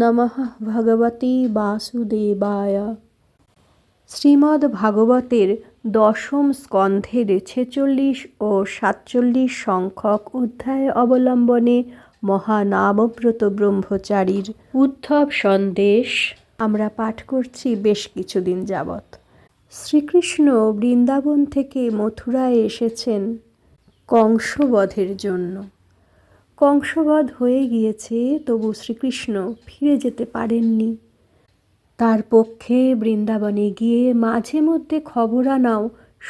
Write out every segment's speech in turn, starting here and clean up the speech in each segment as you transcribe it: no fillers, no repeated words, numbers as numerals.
নমঃ ভগবতে বাসুদেবায়। শ্রীমদ্ ভাগবতের দশম স্কন্ধের 46 ও 47 সংখ্যক অধ্যায় অবলম্বনে মহানামব্রত ব্রহ্মচারীর উদ্ধব সন্দেশ আমরা পাঠ করছি বেশ কিছুদিন যাবৎ। শ্রীকৃষ্ণ বৃন্দাবন থেকে মথুরায় এসেছেন কংসবধের জন্য। কংসবধ হয়ে গিয়েছে, তবু শ্রীকৃষ্ণ ফিরে যেতে পারেননি। তার পক্ষে বৃন্দাবনে গিয়ে মাঝে মধ্যে খবর আনাও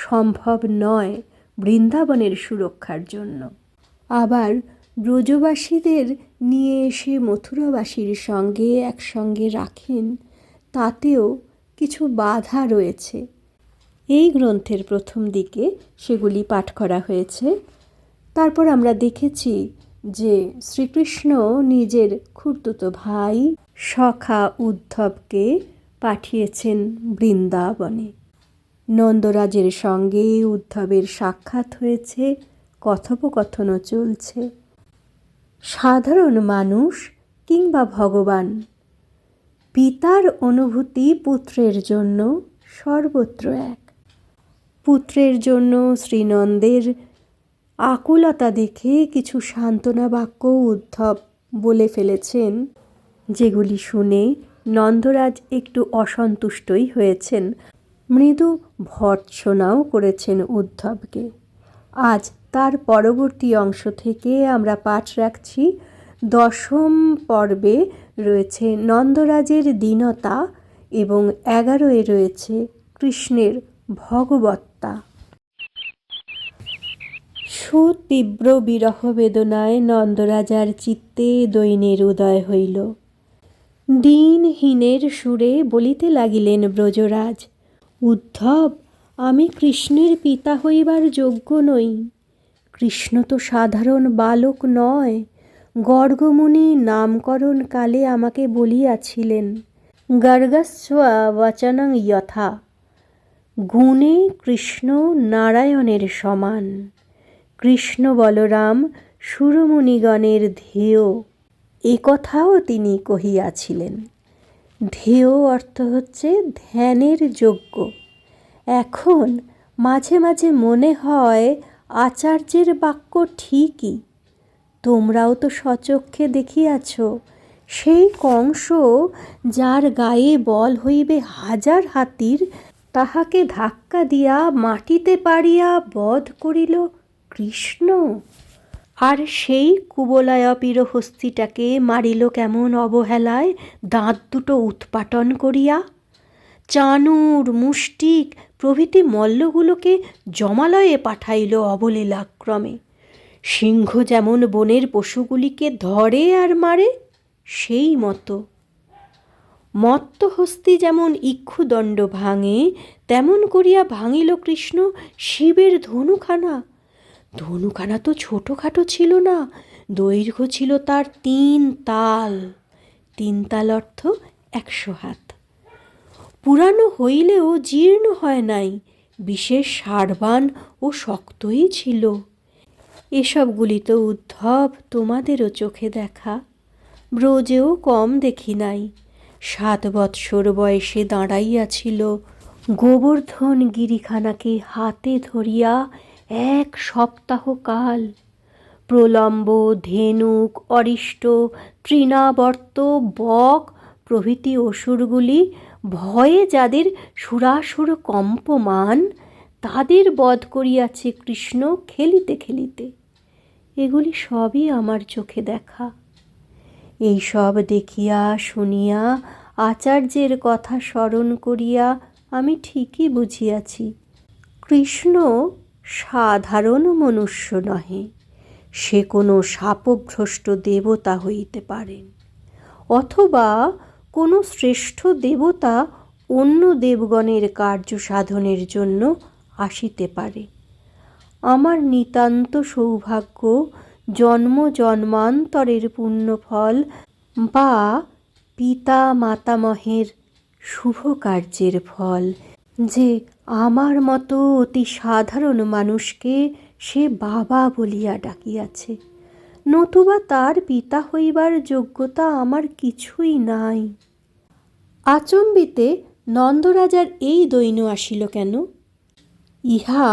সম্ভব নয় বৃন্দাবনের সুরক্ষার জন্য। আবার ব্রজবাসীদের নিয়ে এসে মথুরাবাসীর সঙ্গে একসঙ্গে রাখেন, তাতেও কিছু বাধা রয়েছে। এই গ্রন্থের প্রথম দিকে সেগুলি পাঠ করা হয়েছে। তারপর আমরা দেখেছি যে শ্রীকৃষ্ণ নিজের খুড়তুতো ভাই সখা উদ্ধবকে পাঠিয়েছেন বৃন্দাবনে। নন্দরাজের সঙ্গে উদ্ধবের সাক্ষাৎ হয়েছে, কথোপকথনও চলছে। সাধারণ মানুষ কিংবা ভগবান, পিতার অনুভূতি পুত্রের জন্য সর্বত্র এক। পুত্রের জন্য শ্রীনন্দের আকুলতা দেখে কিছু সান্ত্বনা বাক্য উদ্ধব বলে ফেলেছেন, যেগুলি শুনে নন্দরাজ একটু অসন্তুষ্টই হয়েছেন, মৃদু ভর্ৎসনাও করেছেন উদ্ধবকে। আজ তার পরবর্তী অংশ থেকে আমরা পাঠ রাখছি। দশম পর্বে রয়েছে নন্দরাজের দীনতা এবং 11 রয়েছে কৃষ্ণের ভগবত্তা। সুতীব্র বিরহ বেদনায় নন্দরাজার চিত্তে দৈন্যের উদয় হইল। দীনহীনের সুরে বলিতে লাগিলেন ব্রজরাজ, উদ্ধব, আমি কৃষ্ণের পিতা হইবার যোগ্য নই। কৃষ্ণ তো সাধারণ বালক নয়। গর্গমুনি নামকরণ কালে আমাকে বলিয়াছিলেন, গর্গস্ব বচনং যথা, গুণে কৃষ্ণ নারায়ণের সমান। কৃষ্ণ বলরাম সুরমুনিগণের ধেয়, এ কথাও তিনি কহিয়াছিলেন। ধেয় অর্থ হচ্ছে ধ্যানের যোগ্য। এখন মাঝে মাঝে মনে হয় আচার্যের বাক্য ঠিকই। তোমরাও তো স্বচক্ষে দেখিয়াছ, সেই কংস যার গায়ে বল হইবে 1000 হাতির, তাহাকে ধাক্কা দিয়া মাটিতে পাড়িয়া বধ করিল কৃষ্ণ। আর সেই কুবলয়াপির হস্তিটাকে মারিল কেমন অবহেলায়, দাঁত দুটো উৎপাটন করিয়া। চানুর, মুষ্টিক প্রভৃতি মল্লগুলোকে জমালয়ে পাঠাইল অবলীলাক্রমে। সিংহ যেমন বনের পশুগুলিকে ধরে আর মারে, সেই মতো মত্তহস্তি যেমন ইক্ষুদণ্ড ভাঙে, তেমন করিয়া ভাঙিল কৃষ্ণ শিবের ধনুখানা। ধনুখানা তো ছোটোখাটো ছিল না, দৈর্ঘ্য ছিল তার 3 তাল। 3 তাল অর্থ 100 হাত। পুরানো হইলেও জীর্ণ হয় নাই, বিশেষ সারবান ও শক্তই ছিল। এসবগুলি তো উদ্ধব তোমাদেরও চোখে দেখা, ব্রজেও কম দেখি নাই। 7 বৎসর বয়সে দাঁড়াইয়াছিল, গোবর্ধন গিরিখানাকে হাতে ধরিয়া 1 সপ্তাহ কাল। প্রলম্ব, ধেনুক, অরিষ্ট, তৃণাবর্ত, বক প্রভৃতি অসুরগুলি ভয়ে যাদের সুরাসুর কম্পমান, তাদের বধ করিয়াছে কৃষ্ণ খেলিতে খেলিতে। এগুলি সবই আমার চোখে দেখা। এই সব দেখিয়া শুনিয়া আচার্যের কথা স্মরণ করিয়া আমি ঠিকই বুঝিয়াছি, কৃষ্ণ সাধারণ মনুষ্য নহে, সে কোনো শাপভ্রষ্ট দেবতা হইতে পারেন, অথবা কোনো শ্রেষ্ঠ দেবতা অন্য দেবগণের কার্য সাধনের জন্য আসিতে পারে। আমার নিতান্ত সৌভাগ্য, জন্ম জন্মান্তরের পুণ্যফল বা পিতা মাতামহের শুভ কার্যের ফল যে আমার মতো অতি সাধারণ মানুষকে সে বাবা বলিয়া ডাকিয়াছে। নতুবা তার পিতা হইবার যোগ্যতা আমার কিছুই নাই। আচম্বিতে নন্দরাজার এই দৈন্য আসিল কেন? ইহা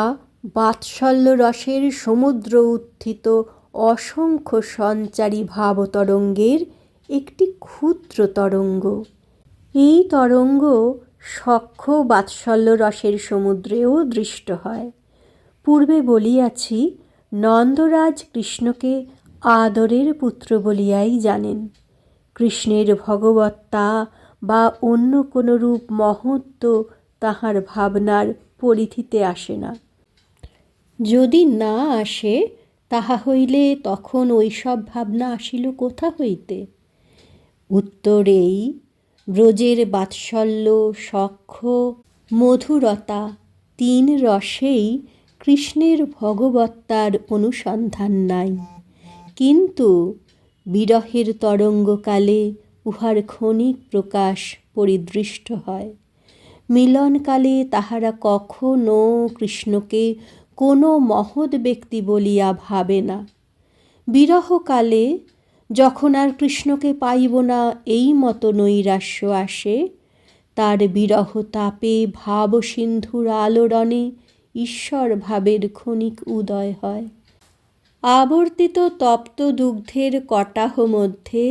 বাৎসল্য রসের সমুদ্র উত্থিত অসংখ্য সঞ্চারী ভাবতরঙ্গের একটি ক্ষুদ্র তরঙ্গ। এই তরঙ্গ সখ্য বাৎসল্য রসের সমুদ্রেও দৃষ্ট হয়। পূর্বে বলিয়াছি, নন্দরাজ কৃষ্ণকে আদরের পুত্র বলিয়াই জানেন। কৃষ্ণের ভগবত্তা বা অন্য কোনো রূপ মহত্ত্ব তাহার ভাবনার পরিধিতে আসে না। যদি না আসে, তাহা হইলে তখন ওইসব ভাবনা আসিল কোথা হইতে? উত্তর এই, ব্রজের বাৎসল্য, সখ্য, মধুরতা তিন রসেই কৃষ্ণের ভগবত্তার অনুসন্ধান নাই। কিন্তু বিরহের তরঙ্গকালে উহার ক্ষণিক প্রকাশ পরিদৃষ্ট হয়। মিলনকালে তাহারা কখনো কৃষ্ণকে কোনো মহৎ ব্যক্তি বলিয়া ভাবে না। বিরহকালে যখন আর কৃষ্ণকে পাইব না এই মতো নৈরাশ্য আসে, তার বিরহ তাপে ভাবসিন্ধুর আলোড়নে ঈশ্বর ভাবের ক্ষণিক উদয় হয়। আবর্তিত তপ্ত দুগ্ধের কটাহ মধ্যে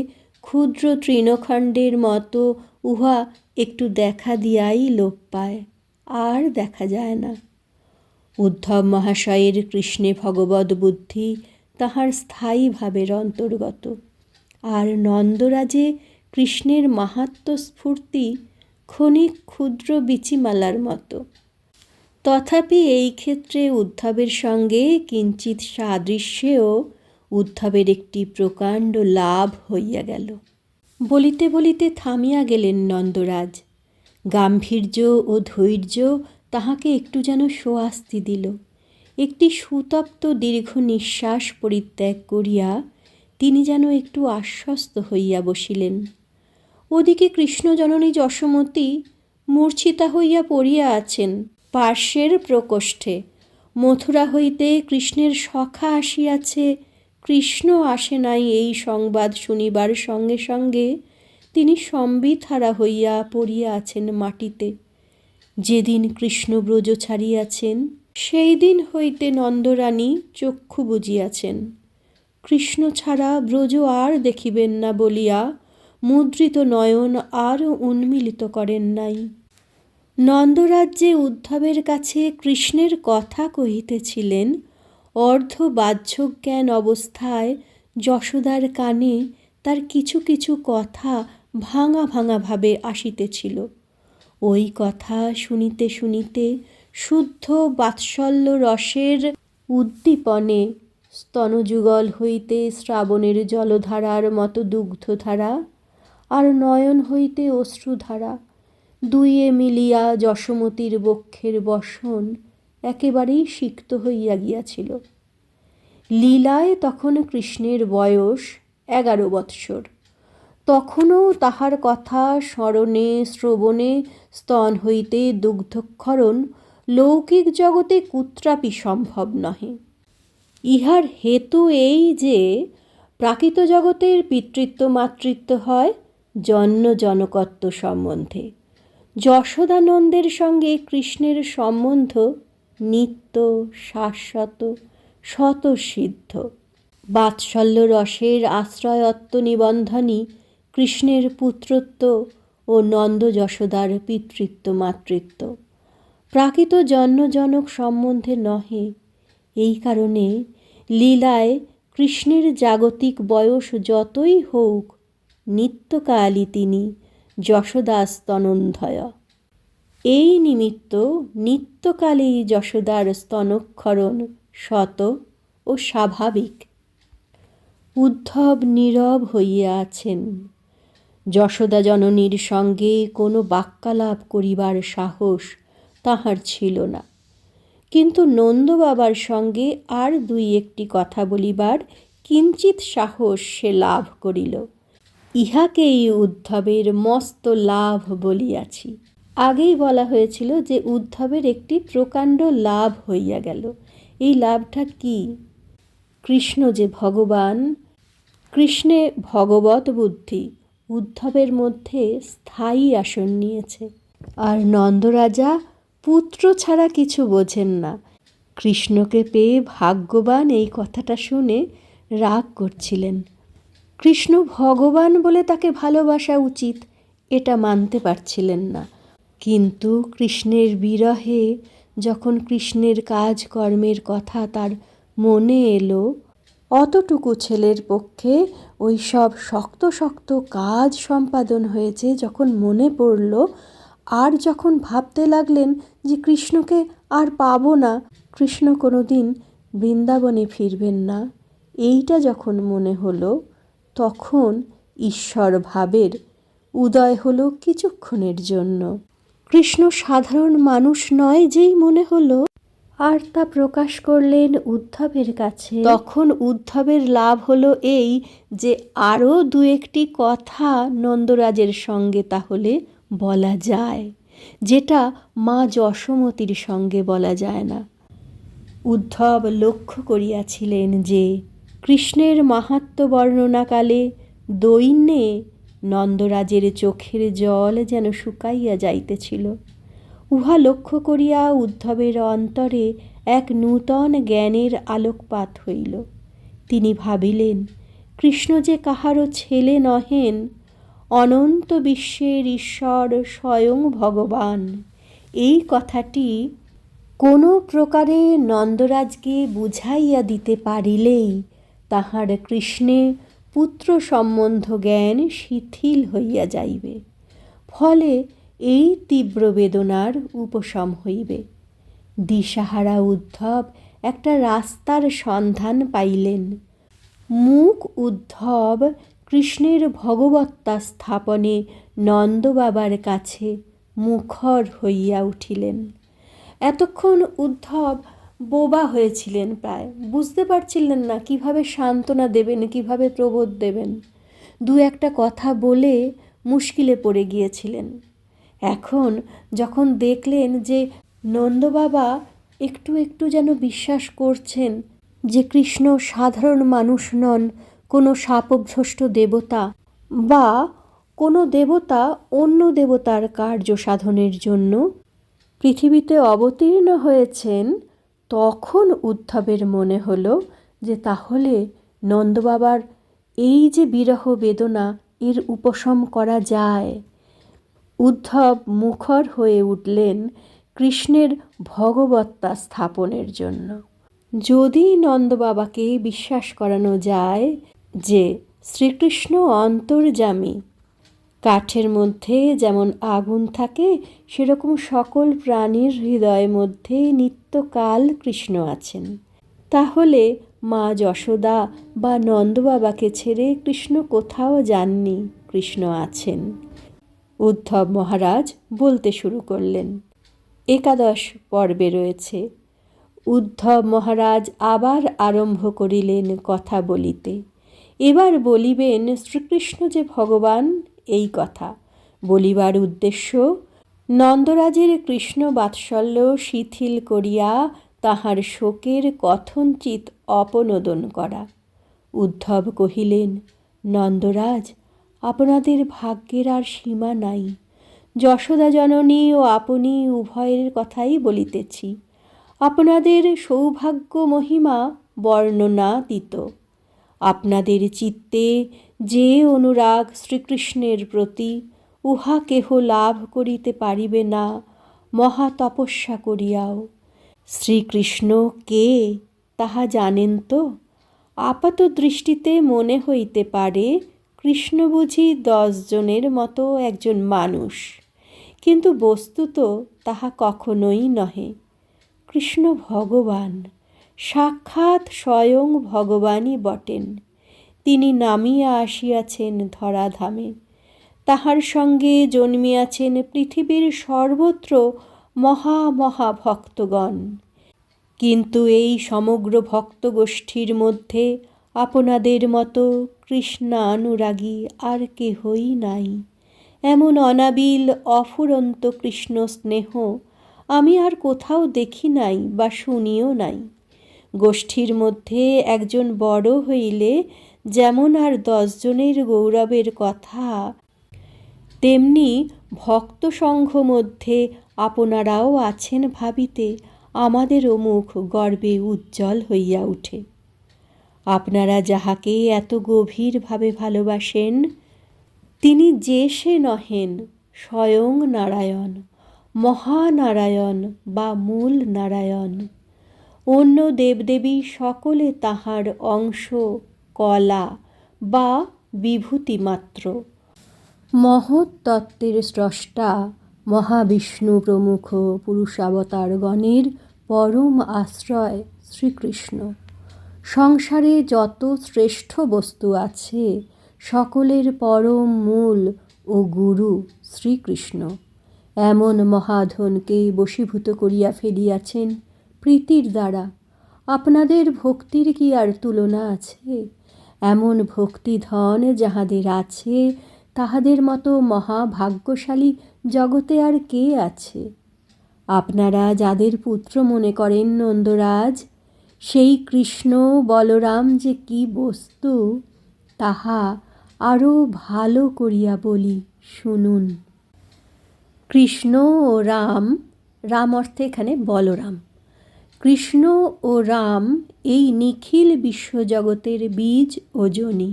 ক্ষুদ্র তৃণখণ্ডের মতো উহা একটু দেখা দিয়াই লোপ পায়, আর দেখা যায় না। উদ্ধব মহাশয়ের কৃষ্ণে ভগবদ্ বুদ্ধি তাহার স্থায়ী ভাবের অন্তর্গত, আর নন্দরাজে কৃষ্ণের মাহাত্ম্য স্ফূর্তি ক্ষণিক ক্ষুদ্র বীচিমালার মতো। তথাপি এই ক্ষেত্রে উদ্ধবের সঙ্গে কিঞ্চিৎ সাদৃশ্যেও উদ্ধবের একটি প্রকাণ্ড লাভ হইয়া গেল। বলিতে বলিতে থামিয়া গেলেন নন্দরাজ। গাম্ভীর্য ও ধৈর্য তাহাকে একটু যেন সোয়াস্তি দিল। একটি সুতপ্ত দীর্ঘ নিঃশ্বাস পরিত্যাগ করিয়া তিনি যেন একটু আশ্বস্ত হইয়া বসিলেন। ওদিকে কৃষ্ণজননী যশোমতী মূর্ছিতা হইয়া পড়িয়া আছেন পার্শ্বের প্রকোষ্ঠে। মথুরা হইতে কৃষ্ণের সখা আসিয়াছে, কৃষ্ণ আসে নাই এই সংবাদ শুনিবার সঙ্গে সঙ্গে তিনি সম্বিতহারা হইয়া পড়িয়া আছেন মাটিতে। যেদিন কৃষ্ণ ব্রজ ছাড়িয়াছেন সেই দিন হইতে নন্দরানী চক্ষু বুজিয়াছেন। কৃষ্ণ ছাড়া ব্রজ আর দেখিবেন না বলিয়া মুদ্রিত নয়ন আর উন্মিলিত করেন নাই। নন্দরাজ্যে উদ্ধবের কাছে কৃষ্ণের কথা কহিতেছিলেন, অর্ধ বাহ্যজ্ঞান অবস্থায় যশোদার কানে তার কিছু কিছু কথা ভাঙা ভাঙা ভাবে আসিতেছিল। ওই কথা শুনিতে শুনিতে শুদ্ধ বাৎসল্য রসের উদ্দীপনে স্তনযুগল হইতে শ্রাবণের জলধারার মতো দুগ্ধধারা, আর নয়ন হইতে অশ্রুধারা দুইয়ে মিলিয়া যশোমতীর বক্ষের বসন একেবারেই সিক্ত হইয়া গিয়াছিল। লীলায় তখন কৃষ্ণের বয়স 11 বৎসর। তখনও তাহার কথা স্মরণে শ্রবণে স্তন হইতে দুগ্ধক্ষরণ লৌকিক জগতে কুত্রাপি সম্ভব নহে। ইহার হেতু এই যে, প্রাকৃত জগতের পিতৃত্ব মাতৃত্ব হয় জন্ম জনকত্ব সম্বন্ধে। যশোদানন্দের সঙ্গে কৃষ্ণের সম্বন্ধ নিত্য, শাশ্বত, স্বতঃসিদ্ধ। বাৎসল্য রসের আশ্রয়ত্ব নিবন্ধনই কৃষ্ণের পুত্রত্ব ও নন্দ যশোদার পিতৃত্ব মাতৃত্ব, প্রাকৃত জন্মজনক সম্বন্ধে নহে। এই কারণে লীলায় কৃষ্ণের জাগতিক বয়স যতই হোক, নিত্যকালই তিনি যশোদাস্তনন্ধয়। এই নিমিত্ত নিত্যকালেই যশোদার স্তনক্ষরণ শত ও স্বাভাবিক। উদ্ধব নীরব হইয়া আছেন। যশোদা জননীর সঙ্গে কোনো বাক্যালাপ করিবার সাহস তাহার ছিল না, কিন্তু নন্দবাবার সঙ্গে আর দুই একটি কথা বলিবার কিঞ্চিৎ সাহস সে লাভ করিল। ইহাকেই উদ্ধবের মস্ত লাভ বলিয়াছি। আগেই বলা হয়েছিল যে উদ্ধবের একটি প্রকাণ্ড লাভ হইয়া গেল। এই লাভটা কি? কৃষ্ণ যে ভগবান কৃষ্ণে ভগবত বুদ্ধি উদ্ধবের মধ্যে স্থায়ী আসন নিয়েছে, আর নন্দরাজা পুত্র ছাড়া কিছু বোঝেন না। কৃষ্ণকে পেয়ে ভাগ্যবান এই কথাটা শুনে রাগ করছিলেন। কৃষ্ণ ভগবান বলে তাকে ভালোবাসা উচিত এটা মানতে পারছিলেন না। কিন্তু কৃষ্ণের বিরহে যখন কৃষ্ণের কাজকর্মের কথা তার মনে এলো, অতটুকু ছেলের পক্ষে ওই সব শক্ত শক্ত কাজ সম্পাদন হয়েছে যখন মনে পড়ল, আর যখন ভাবতে লাগলেন যে কৃষ্ণকে আর পাবো না, কৃষ্ণ কোনো দিন বৃন্দাবনে ফিরবেন না, এইটা যখন মনে হলো, তখন ঈশ্বর ভাবের উদয় হলো কিছুক্ষণের জন্য। কৃষ্ণ সাধারণ মানুষ নয় যেই মনে হলো, আর তা প্রকাশ করলেন উদ্ধবের কাছে। তখন উদ্ধবের লাভ হলো এই যে আরও দু একটি কথা নন্দরাজের সঙ্গে তাহলে বলা যায়, যেটা মা যশোমতীর সঙ্গে বলা যায় না। উদ্ধব লক্ষ্য করিয়াছিলেন যে কৃষ্ণের মাহাত্ম্য বর্ণনাকালে দৈন্যে নন্দরাজের চোখের জল যেন শুকাইয়া যাইতেছিল। উহা লক্ষ্য করিয়া উদ্ধবের অন্তরে এক নূতন জ্ঞানের আলোকপাত হইল। তিনি ভাবিলেন, কৃষ্ণ যে কাহারও ছেলে নহেন, অনন্ত বিশ্বের ঈশ্বর স্বয়ং ভগবান। এই কথাটি কোনো প্রকারে নন্দরাজকে বুঝাইয়া দিতে পারিলেই তাহার কৃষ্ণে পুত্র সম্বন্ধ জ্ঞান শিথিল হইয়া যাইবে। ফলে এই তীব্র বেদনার উপশম হইবে। দিশাহারা উদ্ধব একটা রাস্তার সন্ধান পাইলেন। মুখ উদ্ধব কৃষ্ণের ভগবত্তা স্থাপনে নন্দবাবার কাছে মুখর হইয়া উঠিলেন। এতক্ষণ উদ্ধব বোবা হয়েছিলেন, প্রায় বুঝতে পারছিলেন না কিভাবে সান্ত্বনা দেবেন, কিভাবে প্রবোধ দেবেন। দু একটা কথা বলে মুশকিলে পড়ে গিয়েছিলেন। এখন যখন দেখলেন যে নন্দবাবা একটু একটু যেন বিশ্বাস করছেন যে কৃষ্ণ সাধারণ মানুষ নন, কোনো শাপভ্রষ্ট দেবতা, বা কোনো দেবতা অন্য দেবতার কার্য সাধনের জন্য পৃথিবীতে অবতীর্ণ হয়েছেন, তখন উদ্ধবের মনে হলো যে তাহলে নন্দবাবার এই যে বিরহ বেদনা, এর উপশম করা যায়। উদ্ধব মুখর হয়ে উঠলেন কৃষ্ণের ভগবত্তা স্থাপনের জন্য। যদি নন্দবাবাকে বিশ্বাস করানো যায় যে শ্রীকৃষ্ণ অন্তর্যামী, কাঠের মধ্যে যেমন আগুন থাকে সেরকম সকল প্রাণীর হৃদয়ের মধ্যে নিত্যকাল কৃষ্ণ আছেন, তাহলে মা যশোদা বা নন্দবাবাকে ছেড়ে কৃষ্ণ কোথাও যাননি, কৃষ্ণ আছেন। উদ্ধব মহারাজ বলতে শুরু করলেন। একাদশ পর্বে রয়েছে। উদ্ধব মহারাজ আবার আরম্ভ করিলেন কথা বলিতে। এবার বলিবেন শ্রীকৃষ্ণ যে ভগবান, এই কথা বলিবার উদ্দেশ্য নন্দরাজের কৃষ্ণ বাৎসল্য শিথিল করিয়া তাহার শোকের কথঞ্চিত অপনোদন করা। উদ্ধব কহিলেন, নন্দরাজ, আপনাদের ভাগ্যের আর সীমা নাই। যশোদা জননী ও আপনি উভয়ের কথাই বলিতেছি। আপনাদের সৌভাগ্য মহিমা বর্ণনাতীত। আপনাদের চিত্তে যে অনুরাগ শ্রীকৃষ্ণের প্রতি, উহা কেহ লাভ করিতে পারিবে না মহাতপস্যা করিয়াও। শ্রীকৃষ্ণ কে তাহা জানেন তো? আপাত দৃষ্টিতে মনে হইতে পারে কৃষ্ণ বুঝি 10 জনের মতো একজন মানুষ, কিন্তু বস্তুত তাহা কখনোই নহে। কৃষ্ণ ভগবান, সাক্ষাৎ স্বয়ং ভগবানই বটেন। তিনি নামিয়া আসিয়াছেন ধরাধামে। তাহার সঙ্গে জন্মিয়াছেন পৃথিবীর সর্বত্র মহা মহা ভক্তগণ। কিন্তু এই সমগ্র ভক্তগোষ্ঠীর মধ্যে আপনাদের মতো কৃষ্ণানুরাগী আর কেহই নাই। এমন অনাবিল অফুরন্ত কৃষ্ণ স্নেহ আমি আর কোথাও দেখি নাই বা শুনিও নাই। গোষ্ঠীর মধ্যে একজন বড় হইলে যেমন আর 10 জনের গৌরবের কথা, তেমনি ভক্ত সংঘ মধ্যে আপনারাও আছেন ভাবিতে আমাদেরও মুখ গর্বে উজ্জ্বল হইয়া উঠে। আপনারা যাহাকে এত গভীরভাবে ভালোবাসেন, তিনি যে সে নহেন, স্বয়ং নারায়ণ, মহানারায়ণ বা মূল নারায়ণ। অন্য দেবদেবী সকলে তাহার অংশ, কলা বা বিভূতি মাত্র। মহৎ তত্ত্বের স্রষ্টা মহাবিষ্ণু প্রমুখ পুরুষাবতারগণের পরম আশ্রয় শ্রীকৃষ্ণ। সংসারে যত শ্রেষ্ঠ বস্তু আছে, সকলের পরম মূল ও গুরু শ্রীকৃষ্ণ। এমন মহাধনকে বশীভূত করিয়া ফেলিয়াছেন প্রীতির দ্বারা। আপনাদের ভক্তির কি আর তুলনা আছে? এমন ভক্তিধন যাহাদের আছে, তাহাদের মতো মহাভাগ্যশালী জগতে আর কে আছে? আপনারা যাদের পুত্র মনে করেন নন্দরাজ, সেই কৃষ্ণ বলরাম যে কি বস্তু, তাহা আরও ভালো করিয়া বলি, শুনুন। কৃষ্ণ ও রাম, রাম অর্থে এখানে বলরাম, কৃষ্ণ ও রাম এই নিখিল বিশ্বজগতের বীজ ও যোনি।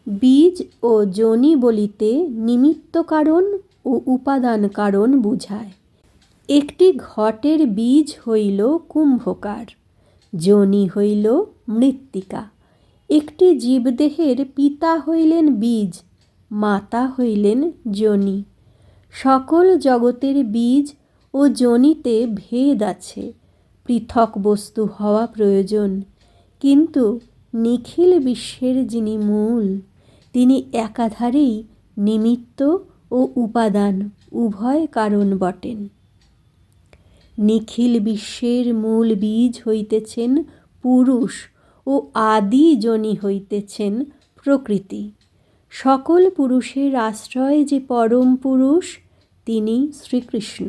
বীজ ও যোনি বলিতে নিমিত্ত কারণ ও উপাদান কারণ বুঝায়। একটি ঘটের বীজ হইল কুম্ভকার, যোনি হইল মৃত্তিকা। একটি জীবদেহের পিতা হইলেন বীজ, মাতা হইলেন যোনি। সকল জগতের বীজ ও যোনিতে ভেদ আছে, পৃথক বস্তু হওয়া প্রয়োজন। কিন্তু নিখিল বিশ্বের যিনি মূল, তিনি একাধারেই নিমিত্ত ও উপাদান উভয় কারণ বটেন। নিখিল বিশ্বের মূল বীজ হইতেছেন পুরুষ ও আদি যোনি হইতেছেন প্রকৃতি। সকল পুরুষের আশ্রয় যে পরম পুরুষ, তিনি শ্রীকৃষ্ণ।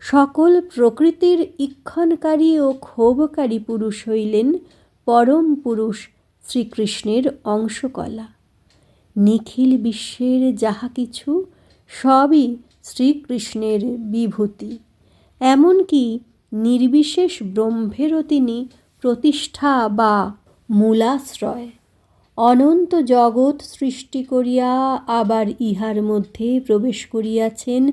সকল প্রকৃতির ঈক্ষণকারী ও ক্ষোভকারী পুরুষ হইলেন পরম পুরুষ শ্রীকৃষ্ণের অংশকলা। নিখিল বিশ্বের যাহা কিছু, সবই শ্রীকৃষ্ণের বিভূতি। এমনকি নির্বিশেষ ব্রহ্মেরও তিনি প্রতিষ্ঠা বা মূলাশ্রয়। অনন্ত জগৎ সৃষ্টি করিয়া আবার ইহার মধ্যে প্রবেশ করিয়াছেন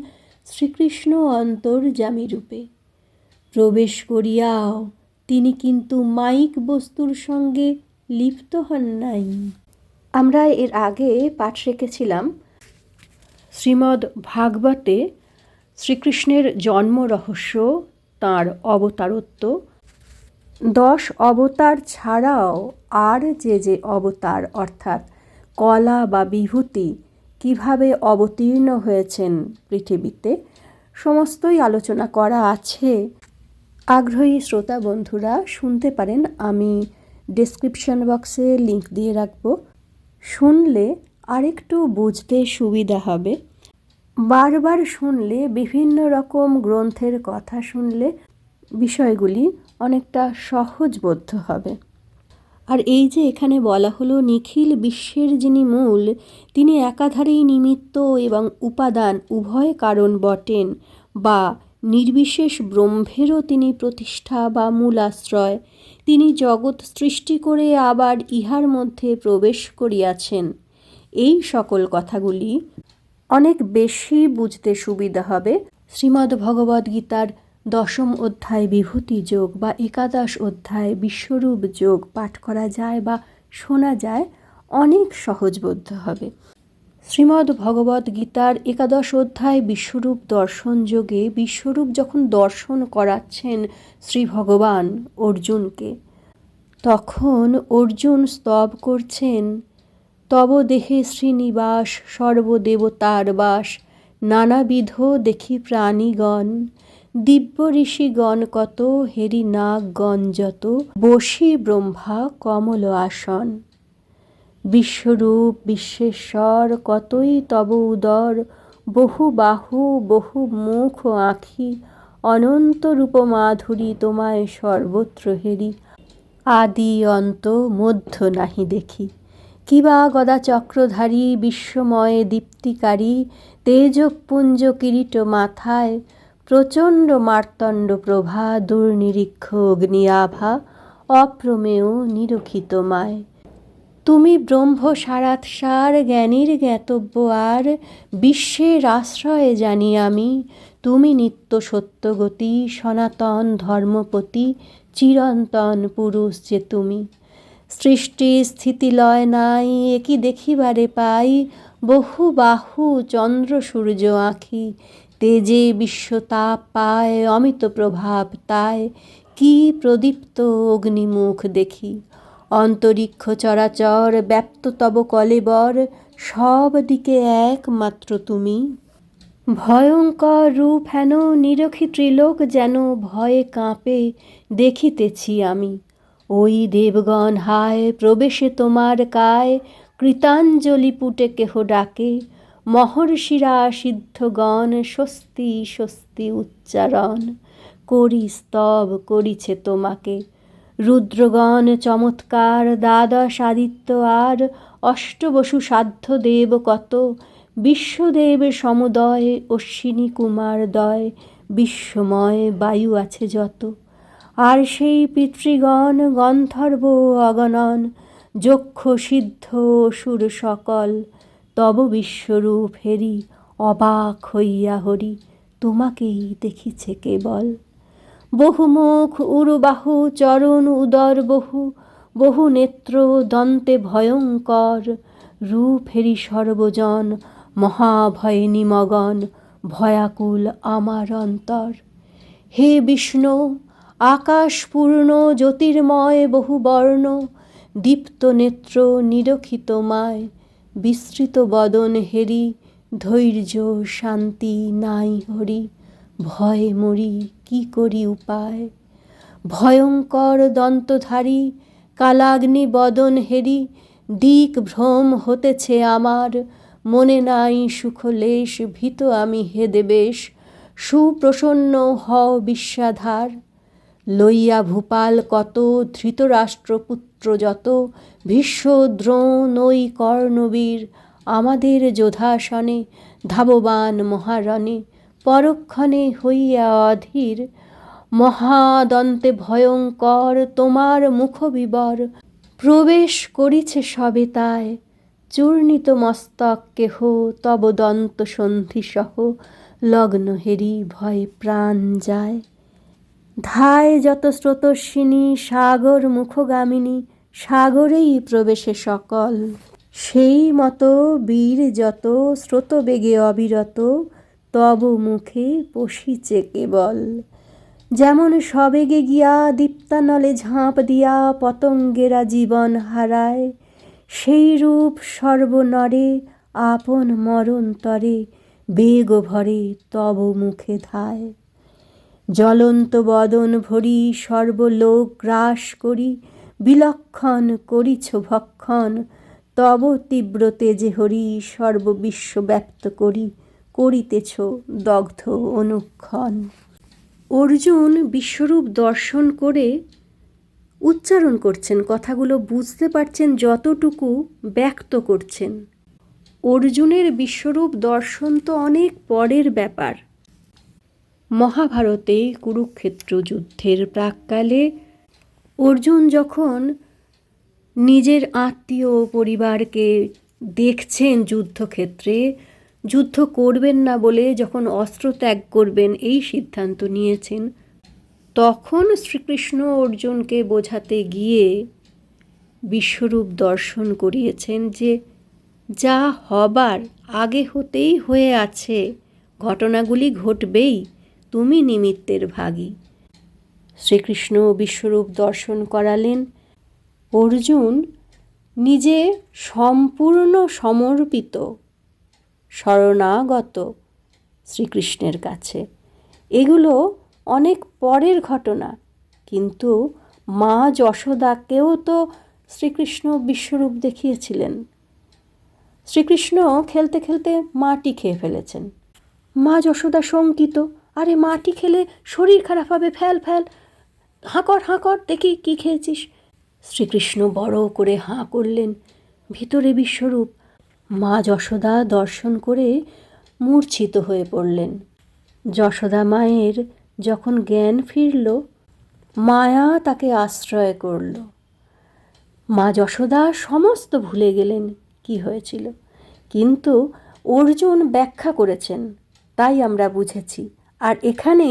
শ্রীকৃষ্ণ অন্তর্যামী রূপে। প্রবেশ করিয়াও তিনি কিন্তু মাইক বস্তুর সঙ্গে লিপ্ত হন নাই। আমরা এর আগে পাঠ রেখেছিলাম শ্রীমদ্ ভাগবতে শ্রীকৃষ্ণের জন্ম রহস্য, তাঁর অবতারত্ব, 10 অবতার ছাড়াও আর যে অবতার অর্থাৎ কলা বা বিভূতি কিভাবে অবতীর্ণ হয়েছেন পৃথিবীতে, সমস্তই আলোচনা করা আছে। আগ্রহী শ্রোতা বন্ধুরা শুনতে পারেন, আমি ডেসক্রিপশন বক্সে লিংক দিয়ে রাখব। শুনলে আরেকটু বুঝতে সুবিধা হবে। বারবার শুনলে, বিভিন্ন রকম গ্রন্থের কথা শুনলে বিষয়গুলি অনেকটা সহজবোধ্য হবে। আর এই যে এখানে বলা হলো নিখিল বিশ্বের যিনি মূল, তিনি একাধারেই নিমিত্ত এবং উপাদান উভয় কারণ বটেন, বা নির্বিশেষ ব্রহ্মেরও তিনি প্রতিষ্ঠা বা মূলাশ্রয়। তিনি জগৎ সৃষ্টি করে আবার ইহার মধ্যে প্রবেশ করিয়াছেন। এই সকল কথাগুলি অনেক বেশি বুঝতে সুবিধা হবে শ্রীমদ্ ভগবদ্গীতার 10ম অধ্যায় বিভূতি যোগ বা 11 অধ্যায় বিশ্বরূপ যোগ পাঠ করা যায় বা শোনা যায়, অনেক সহজবোধ্য হবে। শ্রীমদ্ ভগবদ্গীতার 11 অধ্যায় বিশ্বরূপ দর্শন যোগে বিশ্বরূপ যখন দর্শন করাচ্ছেন শ্রী ভগবান অর্জুনকে, তখন অর্জুন স্তব করছেন, তব দেহে শ্রীনিবাস সর্বদেবতার বাস, নানাবিধ দেখি প্রাণীগণ, দিব্য ঋষিগণ কত, হেরি নাগগণ যত, বসি ব্রহ্মা কমল আসন। বিশ্বরূপ বিশ্বেশ্বর কতই তব উদর, বহু বাহু বহু মুখ আঁখি, অনন্ত রূপ মাধুরী তোমায় সর্বত্র হেরি, আদি অন্ত মধ্য নাহি দেখি। কিবা গদা চক্রধারী বিশ্বময় দীপ্তিকারী তেজপুঞ্জ কিরীট মাথায়, প্রচণ্ড মার্তণ্ড প্রভা দুর্নিরীক্ষ অগ্নি আভা, অপ্রমেয় নিরখিত মায়। তুমি ব্রহ্ম সারাৎসার জ্ঞানীর জ্ঞাতব্য আর, বিশ্বের আশ্রয়ে জানি আমি। তুমি নিত্য সত্যগতি সনাতন ধর্মপতি, চিরন্তন পুরুষ যে তুমি। সৃষ্টি স্থিতি লয় নাই একি দেখিবারে পাই, বহু বাহু চন্দ্র সূর্য আঁখি, তেজে বিশ্বতাপ পায় অমিত প্রভাব তাই, কি প্রদীপ্ত অগ্নিমুখ দেখি। অন্তরিক্ষ চরাচর ব্যাপ্ত তব কলেবর, সব দিকে একমাত্র তুমি। ভয়ঙ্কর রূপ হেন নিরখি ত্রিলোক যেন ভয়ে কাঁপে দেখিতেছি আমি। ওই দেবগণ হায় প্রবেশে তোমার কায়, কৃতাঞ্জলি পুটে কেহ ডাকে। মহর্ষিরা সিদ্ধগণ স্বস্তি স্বস্তি উচ্চারণ, করি স্তব করিছে তোমাকে। রুদ্রগণ চমৎকার দ্বাদশ আদিত্য আর, অষ্টবসু সাধ্য দেব কত। বিশ্বদেব সমুদয় অশ্বিনী কুমারদ্বয়, বিশ্বময় বায়ু আছে যত। আর সেই পিতৃগণ গন্ধর্ব অগণন, যক্ষ সিদ্ধ অসুর সকল। তব বিশ্বরূপ হেরি অবাক হইয়া হরি, তোমাকেই দেখিছে কেবল। বহুমুখ উরুবাহু চরণ উদর বহু, বহু নেত্র দন্তে ভয়ঙ্কর। রূপ হেরি সর্বজন মহাভয়ে নিমগন, ভয়াকুল আমার অন্তর। হে বিষ্ণু আকাশ পূর্ণ জ্যোতির্ময় বহুবর্ণ, দীপ্ত নেত্র নিরখি তোমায়। বিস্তৃত বদন হেরি ধৈর্য শান্তি নাই হরি, ভয়ে মরি কি করি উপায়। ভয়ঙ্কর দন্তধারী কালাগ্নি বদন হেরি, দিক ভ্রম হতেছে আমার। মনে নাই সুখলেশ ভীত আমি হে দেবেশ, সুপ্রসন্ন হও বিশ্বাধার। লইয়া ভূপাল কত ধৃতরাষ্ট্রপুত্র যত, ভীষ্ম দ্রোণ ওই কর্ণবীর। আমাদের যোধাসনে ধাববান মহারণে, পরক্ষণে হইয়া অধীর। মহাদন্তে ভয়ঙ্কর তোমার মুখবিবর, প্রবেশ করিছে সবে তাই। চূর্ণিত মস্তক কেহ তব দন্ত সন্ধিসহ, লগ্ন হেরি ভয়ে প্রাণ যায়। ধায় যত স্রোতস্বিনী সাগর মুখগামিনী, সাগরেই প্রবেশে সকল। সেই মতো বীর যত স্রোতবেগে অবিরত, তব মুখে পশিছে কেবল। যেমন সবেগে গিয়া দীপ্তানলে ঝাঁপ দিয়া পতঙ্গেরা জীবন হারায়, সেই রূপ সর্বনরে আপন মরণতরে, বেগ ভরে তব মুখে ধায়। জ্বলন্ত বদন ভরি সর্বলোক গ্রাস করি, বিলক্ষণ করিছ ভক্ষণ। তব তীব্র তেজে হরি সর্ববিশ্ব ব্যপ্ত করি, করিতেছ দগ্ধ অনুক্ষণ। অর্জুন বিশ্বরূপ দর্শন করে উচ্চারণ করছেন, কথাগুলো বুঝতে পারছেন যতটুকু ব্যক্ত করছেন। অর্জুনের বিশ্বরূপ দর্শন তো অনেক পরের ব্যাপার। মহাভারতে কুরুক্ষেত্র যুদ্ধের প্রাক্কালে অর্জুন যখন নিজের আত্মীয় পরিবারকে দেখছেন যুদ্ধক্ষেত্রে, যুদ্ধ করবেন না বলে যখন অস্ত্র ত্যাগ করবেন এই সিদ্ধান্ত নিয়েছেন, তখন শ্রীকৃষ্ণ অর্জুনকে বোঝাতে গিয়ে বিশ্বরূপ দর্শন করিয়েছেন যে যা হবার আগে হতেই হয়ে আছে, ঘটনাগুলি ঘটবেই, তুমি নিমিত্তের ভাগী। শ্রীকৃষ্ণ বিশ্বরূপ দর্শন করালেন। অর্জুন নিজে সম্পূর্ণ সমর্পিত, শরণাগত শ্রীকৃষ্ণের কাছে। এগুলো অনেক পরের ঘটনা, কিন্তু মা যশোদাকেও তো শ্রীকৃষ্ণ বিশ্বরূপ দেখিয়েছিলেন। শ্রীকৃষ্ণ খেলতে খেলতে মাটি খেয়ে ফেলেছেন। মা যশোদা শঙ্কিত, আরে মাটি খেলে শরীর খারাপ হবে, ফেল ফেল, হাঁ কর দেখি কি খেয়েছিস। শ্রীকৃষ্ণ বড় করে হাঁ করলেন, ভিতরে বিশ্বরূপ। মা যশোদা দর্শন করে মূর্ছিত হয়ে পড়লেন। যশোদা মায়ের যখন জ্ঞান ফিরল, মায়া তাকে আশ্রয় করল। মা যশোদা সমস্ত ভুলে গেলেন কি হয়েছিল, কিন্তু অর্জুন ব্যাখ্যা করেছেন, তাই আমরা বুঝেছি। আর এখানে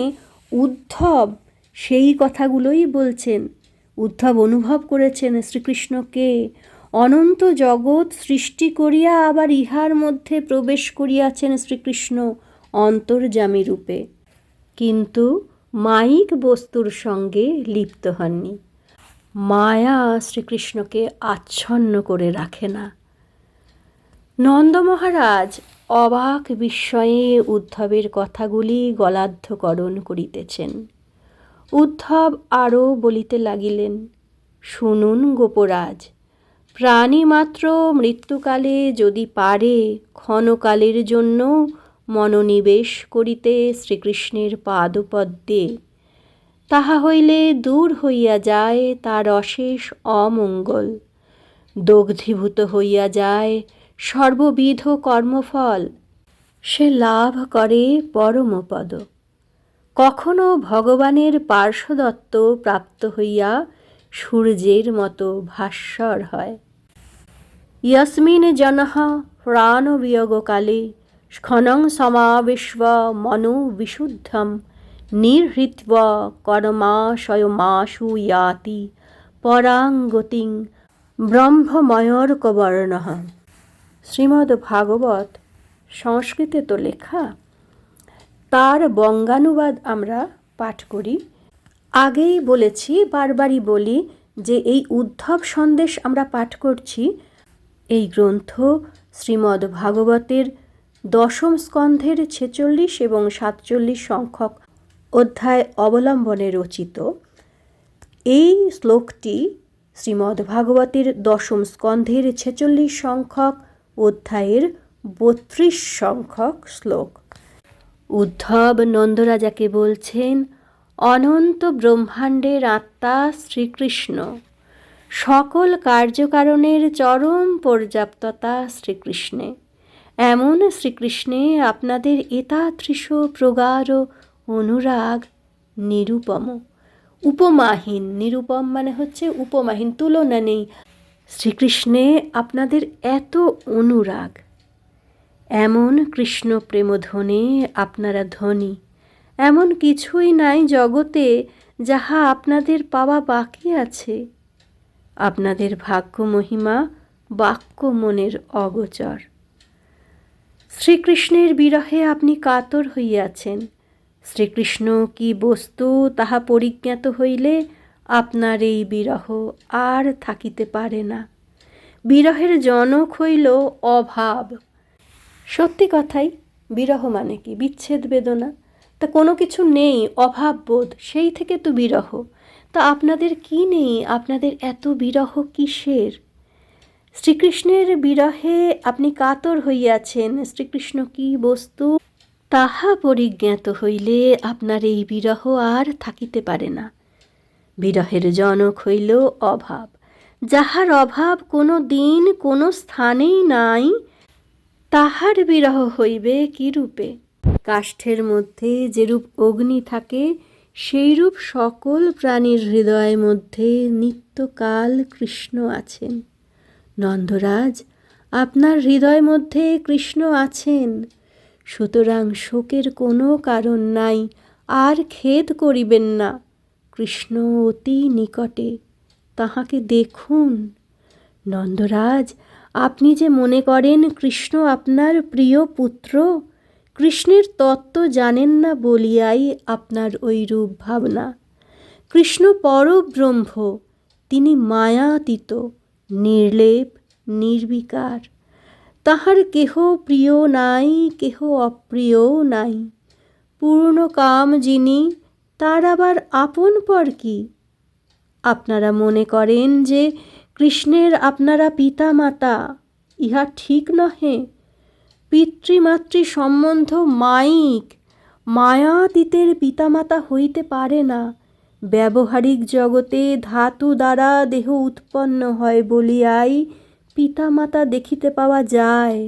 উদ্ধব সেই কথাগুলোই বলছেন। উদ্ধব অনুভব করেছেন শ্রীকৃষ্ণকে অনন্ত জগৎ সৃষ্টি করিয়া আবার ইহার মধ্যে প্রবেশ করিয়াছেন শ্রীকৃষ্ণ অন্তর্যামী রূপে, কিন্তু মায়িক বস্তুর সঙ্গে লিপ্ত হননি। মায়া শ্রীকৃষ্ণকে আচ্ছন্ন করে রাখে না। নন্দ মহারাজ অবাক বিস্ময়ে উদ্ধবের কথাগুলি গলাধ্যকরণ করিতেছেন। উদ্ধব আরও বলিতে লাগিলেন, শুনুন গোপরাজ, প্রাণীমাত্র মৃত্যুকালে যদি পারে ক্ষণকালের জন্য মনোনিবেশ করিতে শ্রীকৃষ্ণের পাদপদ্মে, তাহা হইলে দূর হইয়া যায় তার অশেষ অমঙ্গল, দগ্ধীভূত হইয়া যায় সর্ববিধ কর্মফল, সে লাভ করে পরমপদ। কখনো ভগবানের পার্শ্বদত্ত প্রাপ্ত হইয়া সূর্যের মতো ভাস্বর হয়। ইয়স্মিন জনঃ প্রাণবিয়োগকালে ক্ষণং সমাবিশ্ব মনো বিশুদ্ধম নিহৃত্বা কর্মাশয়মাশু ইয়াতি পরাঙ্গতিং ব্রহ্মময়র্কবর্ণঃ। শ্রীমদ্ ভাগবত সংস্কৃতে তো লেখা, তার বঙ্গানুবাদ আমরা পাঠ করি। আগেই বলেছি, বারবারই বলি যে এই উদ্ধব সন্দেশ আমরা পাঠ করছি। এই গ্রন্থ শ্রীমদ্ ভাগবতের দশম স্কন্ধের 46 এবং 47 সংখ্যক অধ্যায় অবলম্বনে রচিত। এই শ্লোকটি শ্রীমদ্ ভাগবতের দশম স্কন্ধের 46 সংখ্যক অধ্যায়ের 32 সংখ্যক শ্লোক। উদ্ধব নন্দরাজাকে বলছেন, অনন্ত ব্রহ্মাণ্ডের আত্মা শ্রীকৃষ্ণ, সকল কার্যকারণের চরম পর্যাপ্ততা শ্রীকৃষ্ণে। এমন শ্রীকৃষ্ণে আপনাদের এতাদৃশ প্রগাঢ় অনুরাগ নিরুপম, উপমাহীন। নিরুপম মানে হচ্ছে উপমাহীন, তুলনা নেই। শ্রীকৃষ্ণে আপনাদের এত অনুরাগ, এমন কৃষ্ণ প্রেমধনে আপনারা ধনী, এমন কিছুই নাই জগতে যাহা আপনাদের পাওয়া বাকি আছে। আপনাদের ভাগ্য মহিমা বাক্য মনের অগোচর। শ্রীকৃষ্ণের বিরহে আপনি কাতর হইয়াছেন। শ্রীকৃষ্ণ কি বস্তু তাহা পরিজ্ঞাত হইলে আপনার এই বিরহ আর থাকিতে পারে না। বিরহের জনক হইল অভাব। সত্যি কথাই, বিরহ মানে কি? বিচ্ছেদ বেদনা। তা কোনো কিছু নেই, অভাববোধ, সেই থেকে তো বিরহ। তা আপনাদের কি নেই? আপনাদের এত বিরহ কিসের? শ্রীকৃষ্ণের বিরহে আপনি কাতর হইয়াছেন। শ্রীকৃষ্ণ কি বস্তু তাহা পরিজ্ঞাত হইলে আপনার এই বিরহ আর থাকিতে পারে না। বিরহের জনক হইল অভাব। যাহার অভাব কোনো দিন কোনো স্থানেই নাই, তাহার বিরহ হইবে কি রূপে? কাষ্ঠের মধ্যে যেরূপ অগ্নি থাকে, সেইরূপ সকল প্রাণীর হৃদয়ের মধ্যে নিত্যকাল কৃষ্ণ আছেন। নন্দরাজ, আপনার হৃদয় মধ্যে কৃষ্ণ আছেন, সুতরাং শোকের কোনো কারণ নাই। আর খেদ করিবেন না, কৃষ্ণ অতি নিকটে, তাহাকে দেখুন। নন্দরাজ, আপনি যে মনে করেন কৃষ্ণ আপনার প্রিয় পুত্র, কৃষ্ণের তত্ত্ব জানেন না বলিয়াই আপনার ওই রূপ ভাবনা। কৃষ্ণ পরব্রহ্ম, তিনি মায়াতীত, নির্লেপ, নির্বিকার। তাহার কেহ প্রিয় নাই, কেহ অপ্রিয়ও নাই। পূর্ণ কাম যিনি, তার আবার আপন পর কি? আপনারা মনে করেন যে কৃষ্ণের আপনারা পিতা মাতা, ইহা ঠিক নহে। পিতৃমাতৃ সম্বন্ধ মায়িক, মায়াতীতের পিতামাতা হইতে পারে না। ব্যবহারিক জগতে ধাতু দ্বারা দেহ উৎপন্ন হয় বলিয়াই পিতামাতা দেখিতে পাওয়া যায়,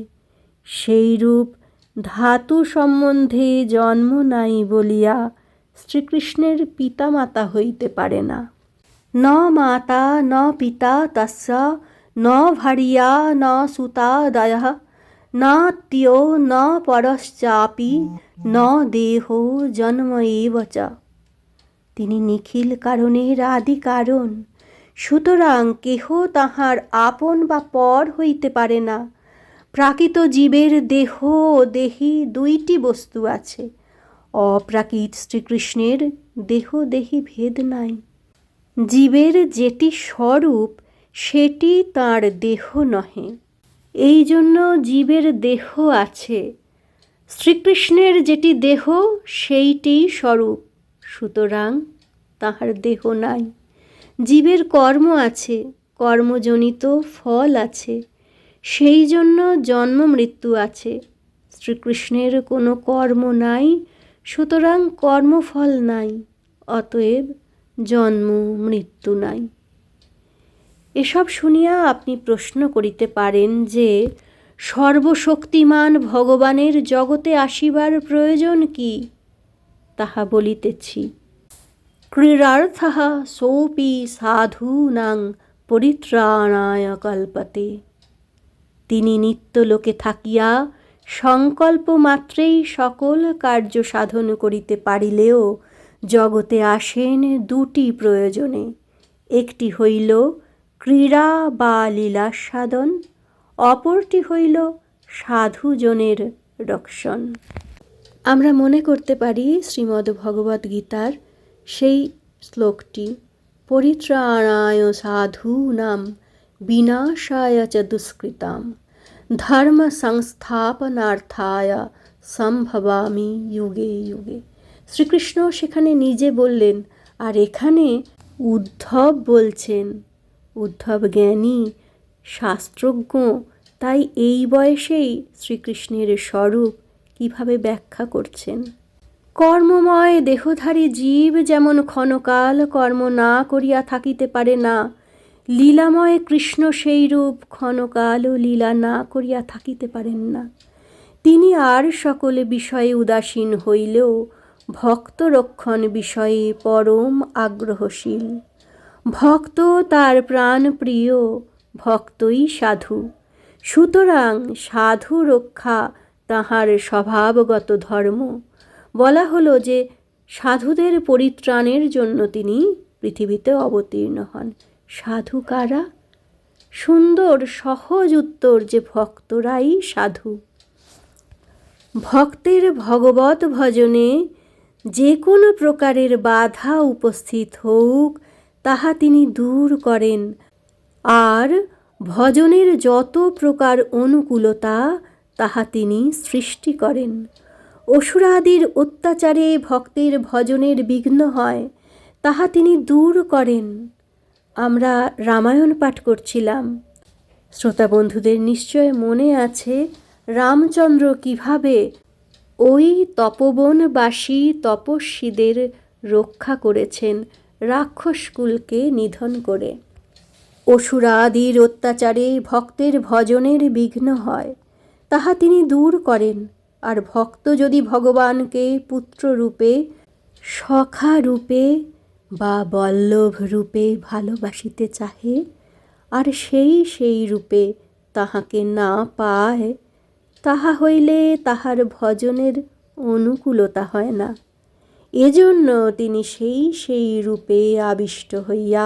সেইরূপ ধাতু সম্বন্ধে জন্ম নাই বলিয়া শ্রীকৃষ্ণের পিতামাতা হইতে পারে না। ন মাতা ন পিতা তস্য ন ভার্যা ন সুতাদয়ঃ নাত্মীয়ো ন পরশ্চাপি ন দেহো জন্ম এব চ। তিনি নিখিল কারণের আদি কারণ, সুতরাং কেহ তাহার আপন বা পর হইতে পারে না। প্রাকৃত জীবের দেহ ও দেহী দুইটি বস্তু আছে, অপ্রাকৃত শ্রীকৃষ্ণের দেহ দেহী ভেদ নাই। জীবের যেটি স্বরূপ সেটি তাঁর দেহ নহে, এই জন্য জীবের দেহ আছে। শ্রীকৃষ্ণের যেটি দেহ সেইটি স্বরূপ, সুতরাং তাহার দেহ নাই। জীবের কর্ম আছে, কর্মজনিত ফল আছে, সেই জন্য জন্ম মৃত্যু আছে। শ্রীকৃষ্ণের কোনো কর্ম নাই, সুতরাং কর্মফল নাই, অতএব জন্ম মৃত্যু নাই। এসব শুনিয়া আপনি প্রশ্ন করিতে পারেন যে সর্বশক্তিমান ভগবানের জগতে আসিবার প্রয়োজন কি? তাহা বলিতেছি। ক্রীড়ার্থঃ সোপি সাধূনাং পরিত্রাণায় কল্পতে। তিনি নিত্যলোকে থাকিয়া সংকল্প মাত্রেই সকল কার্য সাধন করিতে পারিলেও জগতে আসেন দুটি প্রয়োজনে। একটি হইল ক্রীড়া বা লীলাস্বাদন, অপরটি হইল সাধুজনের রক্ষণ। আমরা মনে করতে পারি শ্রীমদ্ ভগবদ্গীতার সেই শ্লোকটি, পরিত্রাণায় সাধূনাং বিনাশায় চ দুষ্কৃতাম ধর্ম সংস্থাপনার্থায় সম্ভবামি যুগে যুগে। শ্রীকৃষ্ণ সেখানে নিজে বললেন, আর এখানে উদ্ধব বলছেন। উদ্ধব জ্ঞানী, শাস্ত্রজ্ঞ, তাই এই বয়সেই শ্রীকৃষ্ণের স্বরূপ কিভাবে ব্যাখ্যা করছেন। কর্মময় দেহধারী জীব যেমন ক্ষণকাল কর্ম না করিয়া থাকিতে পারে না, লীলাময় কৃষ্ণ সেইরূপ ক্ষণকালও লীলা না করিয়া থাকিতে পারেন না। তিনি আর সকল বিষয়ে উদাসীন হইলেও ভক্ত রক্ষণ বিষয়ে পরম আগ্রহশীল। ভক্ত তার প্রাণ প্রিয়, ভক্তই সাধু। সুতরাং সাধু রক্ষা তাহার স্বভাবগত ধর্ম। বলা হলো যে সাধুদের পরিত্রাণের জন্য তিনি পৃথিবীতে অবতীর্ণ হন। সাধু কারা? সুন্দর সহজ উত্তর যে ভক্তরাই সাধু। ভক্তের ভগবত ভজনে যে কোনো প্রকারের বাধা উপস্থিত হোক তাহা তিনি দূর করেন, আর ভজনের যত প্রকার অনুকূলতা তাহা তিনি সৃষ্টি করেন। অসুরাদির অত্যাচারে ভক্তের ভজনের বিঘ্ন হয়, তাহা তিনি দূর করেন। আমরা রামায়ণ পাঠ করছিলাম, শ্রোতা বন্ধুদের নিশ্চয় মনে আছে রামচন্দ্র কিভাবে ওই তপবনবাসী তপস্বীদের রক্ষা করেছেন রাক্ষসকুলকে নিধন করে। অসুরাদির অত্যাচারে ভক্তের ভজনের বিঘ্ন হয়, তাহা তিনি দূর করেন। আর ভক্ত যদি ভগবানকে পুত্ররূপে, সখা রূপে বা বল্লভ রূপে ভালোবাসিতে চাহে, আর সেই রূপে তাহাকে না পায়, তাহা হইলে তাহার ভজনের অনুকূলতা হয় না। এজন্য তিনি সেই রূপে আবিষ্ট হইয়া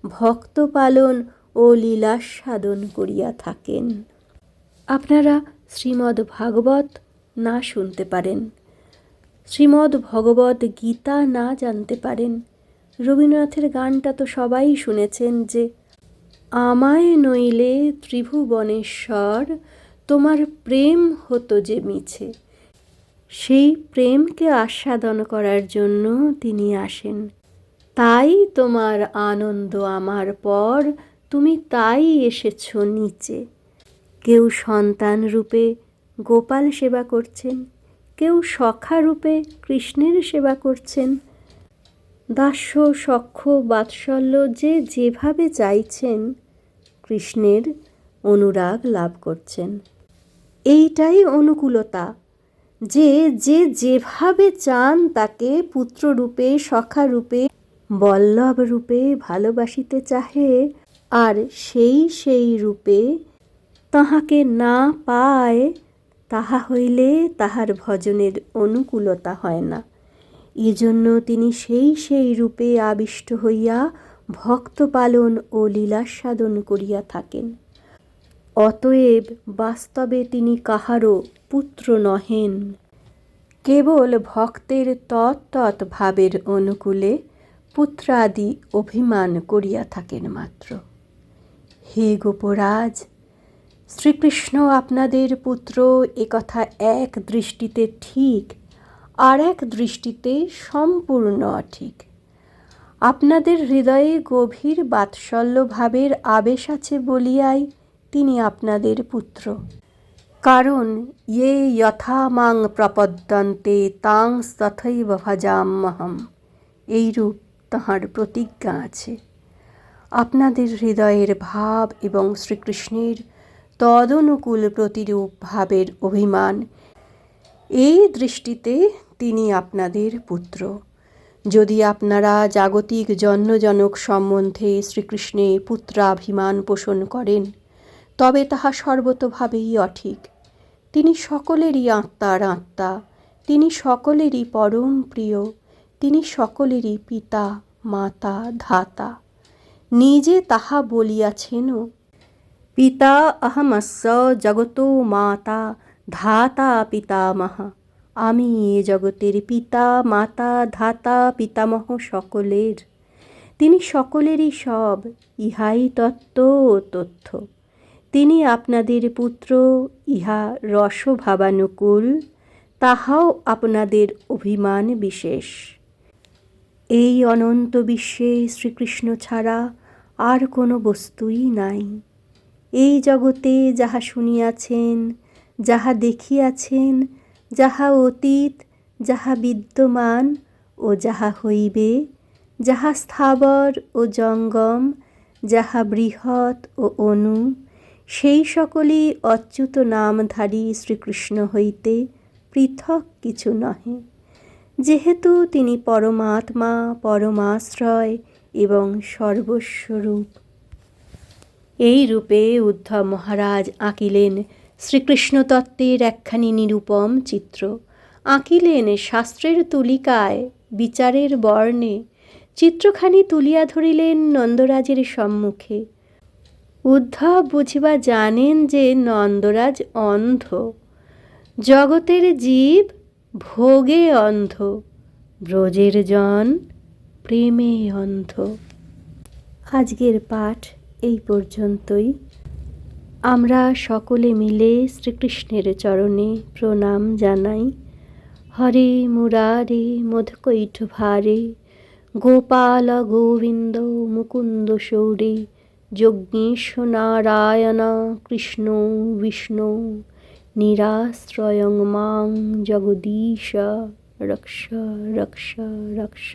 ভক্ত পালন ও লীলাস্বাদন করিয়া থাকেন। আপনারা শ্রীমদ্ ভাগবত না শুনতে পারেন, শ্রীমদ্ ভগবদ্ গীতা না জানতে পারেন। রবীন্দ্রনাথের গানটা তো সবাই শুনেছেন যে আমায় নইলে ত্রিভুবনেশ্বর তোমার প্রেম হতো যে মিছে। সেই প্রেমকে আস্বাদন করার জন্য তিনি আসেন। তাই তোমার আনন্দ আমার পর, তুমি তাই এসেছ নিচে। কেউ সন্তান রূপে গোপাল সেবা করছেন, কেউ সখা রূপে কৃষ্ণের সেবা করছেন। দাস্য সখ্য বাৎসল্য যে যেভাবে চাইছেন কৃষ্ণের অনুরাগ লাভ করছেন। এইটাই অনুকূলতা, যে যেভাবে চান তাকে পুত্ররূপে, সখারূপে, বল্লভরূপে ভালোবাসিতে চাহে, আর সেই রূপে তাহাকে না পায়, তাহা হইলে তাহার ভজনের অনুকূলতা হয় না। এজন্য তিনি সেই রূপে আবিষ্ট হইয়া ভক্ত পালন ও লীলাস্বাদন করিয়া থাকেন। অতএব বাস্তবে তিনি কাহারও পুত্র নহেন, কেবল ভক্তের তৎ ভাবের অনুকূলে পুত্রাদি অভিমান করিয়া থাকেন মাত্র। হে গোপরাজ, শ্রীকৃষ্ণ আপনাদের পুত্র একথা এক দৃষ্টিতে ঠিক, আর এক দৃষ্টিতে সম্পূর্ণ অঠিক। আপনাদের হৃদয়ে গভীর বাৎসল্য ভাবের আবেশ আছে বলিয়াই তিনি আপনাদের পুত্র। কারণ ইয়ে যথা মাং প্রপদ্যন্তে তাং তথৈব ভজাম্যহম, এইরূপ তাঁহার প্রতিজ্ঞা আছে। আপনাদের হৃদয়ের ভাব এবং শ্রীকৃষ্ণের তদনুকূল প্রতিরূপ ভাবের অভিমান, এই দৃষ্টিতে তিনি আপনাদের পুত্র। যদি আপনারা জাগতিক জন্মজনক সম্বন্ধে শ্রীকৃষ্ণে পুত্রাভিমান পোষণ করেন, তবে তাহা সর্বতোভাবেই অঠিক। তিনি সকলেরই আত্মার আত্মা, তিনি সকলেরই পরম প্রিয়, তিনি সকলেরই পিতা, মাতা, ধাতা। নিজে তাহা বলিয়াছেনও, পিতা অহমস্য জগতো মাতা ধাতা পিতামহা। আমি এ জগতের পিতা, মাতা, ধাতা, পিতামহ সকলের। তিনি সকলেরই সব, ইহাই তত্ত্ব ও তথ্য। তিনি আপনাদের পুত্র, ইহা রসভাবানুকূল, তাহাও আপনাদের অভিমান বিশেষ। এই অনন্ত বিশ্বে শ্রীকৃষ্ণ ছাড়া আর কোনো বস্তুই নাই। এই জগতে যাহা শুনিয়াছেন, যাহা দেখিয়াছেন, যাহা অতীত, যাহা বিদ্যমান ও যাহা হইবে, যাহা স্থাবর ও জঙ্গম, যাহা বৃহৎ ও অণু, সেই সকলই অচ্যুত নামধারী শ্রীকৃষ্ণ হইতে পৃথক কিছু নহে, যেহেতু তিনি পরমাত্মা, পরমাশ্রয় এবং সর্বস্বরূপ। এই রূপে উদ্ধব মহারাজ আঁকিলেন শ্রীকৃষ্ণ তত্ত্বের একখানি নিরূপম চিত্র। আঁকিলেন শাস্ত্রের তুলিকায়, বিচারের বর্ণে। চিত্রখানি তুলিয়া ধরিলেন নন্দরাজের সম্মুখে। উদ্ধব বুঝিবা জানেন যে নন্দরাজ অন্ধ, জগতের জীব ভোগে অন্ধ, ব্রজের জন প্রেমে অন্ধ। আজকের পাঠ এই পর্যন্তই। আমরা সকলে মিলে শ্রীকৃষ্ণের চরণে প্রণাম জানাই। হরে মুরারে মধুকৈঠ ভারে, গোপাল গোবিন্দ মুকুন্দ শৌরে, যজ্ঞেশ নারায়ণ কৃষ্ণ বিষ্ণু, নিরাশ্রয়ং মাং জগদীশ রক্ষ রক্ষ রক্ষ।